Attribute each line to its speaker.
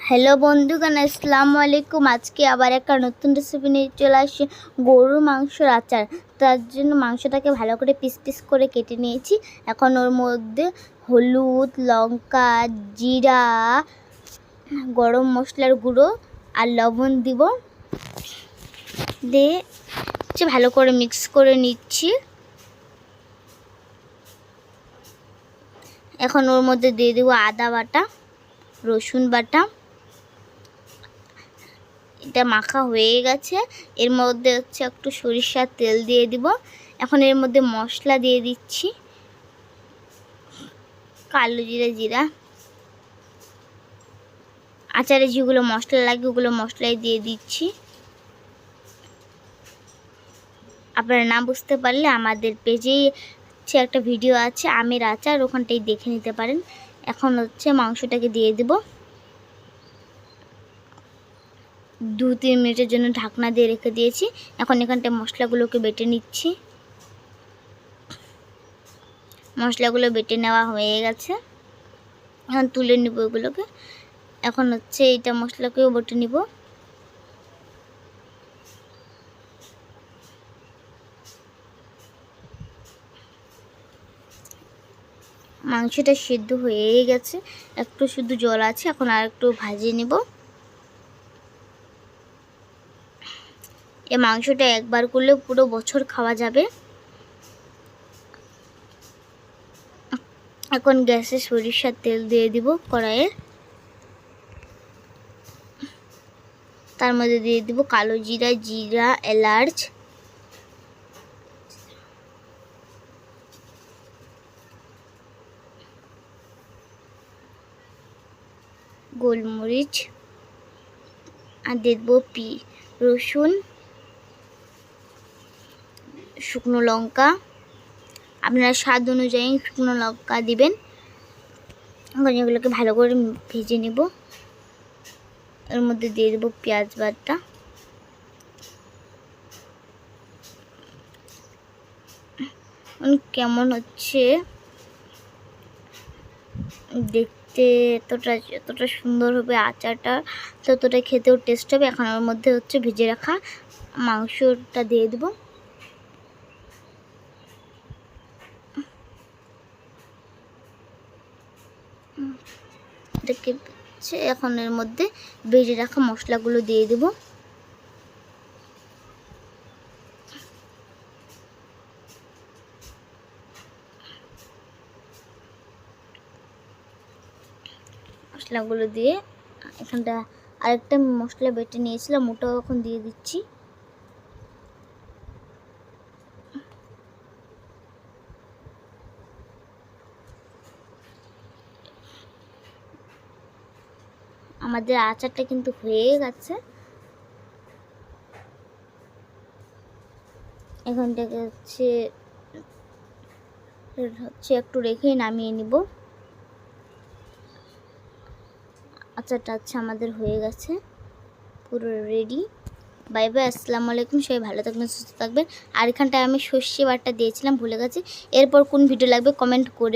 Speaker 1: Hello বন্ধুগণ, আসসালামু আলাইকুম। আজকে আবার একটা নতুন রেসিপি নিয়ে চলে আসছি, গরুর মাংসের আচার। তার জন্য মাংসটাকে ভালো করে পিস পিস করে কেটে নিয়েছি। এখন ওর মধ্যে হলুদ, লঙ্কা, জিরা, গরম মশলার গুঁড়ো আর লবণ দিব, দিয়ে ভালো করে মিক্স করে নিচ্ছি। এখন ওর মধ্যে দিয়ে দেবো আদা বাটা, রসুন বাটা। এটা মাখা হয়ে গেছে। এর মধ্যে একটু সরিষার তেল দিয়ে দিব। এখন এর মধ্যে মশলা দিয়ে দিচ্ছি, কালো জিরা, আচারে যেগুলো মশলা লাগে ওগুলো মশলাই দিয়ে দিচ্ছি। আপনারা না বুঝতে পারলে আমাদের পেজেই একটা ভিডিও আছে আমের আচার, ওখানটাই দেখে নিতে পারেন। এখন মাংসটাকে দিয়ে দেব। 2-3 মিনিটের জন্য ঢাকনা দিয়ে রেখে দিয়েছি। এখন এখানটায় মশলাগুলোকে বেটে নিচ্ছি। মশলাগুলো বেটে নেওয়া হয়ে গেছে। এখন তুলে নিব এগুলোকে। এখন এইটা মশলাকেও বেটে নিব। মাংসটা সিদ্ধ হয়ে গেছে, একটু শুধু জল আছে। এখন আর একটু ভাজিয়ে নিব। এই মাংসটা একবার করলে পুরো বছর খাওয়া যাবে। এখন গ্যাসে সরিষার তেল দিয়ে দিব কড়াইয়ে। তার মধ্যে দিয়ে দিব কালো জিরা, এলাচ, গোলমরিচ, আর দিয়ে দেবো রসুন, শুকনো লঙ্কা। আপনারা স্বাদ অনুযায়ী শুকনো লঙ্কা দিবেন। এগুলোকে ভালো করে ভেজে নেব। এর মধ্যে দিয়ে দেবো পেঁয়াজ বাটা, কেমন দেখতে এতটা সুন্দর হবে আচারটা, ততটা খেতেও টেস্ট হবে। এখন ওর মধ্যে ভেজে রাখা মাংসটা দিয়ে দেবো। এখন এর মধ্যে ভেজে রাখা মশলাগুলো দিয়ে দেব। মশলাগুলো দিয়ে এখানটা আরেকটা মশলা বেটে নিয়েছিলাম, ওটাও এখন দিয়ে দিচ্ছি। আমাদের আচারটা কিন্তু হয়ে গেছে। এখানটাকে একটু রেখেই নামিয়ে নিব। আচারটা আমাদের হয়ে গেছে, পুরো রেডি। বাই বাই, আসসালামু আলাইকুম। সবাই ভালো থাকবেন, সুস্থ থাকবেন। আর এখানটায় আমি সর্ষে বাটা দিয়েছিলাম, ভুলে গেছি। এরপর কোন ভিডিও লাগবে কমেন্ট করে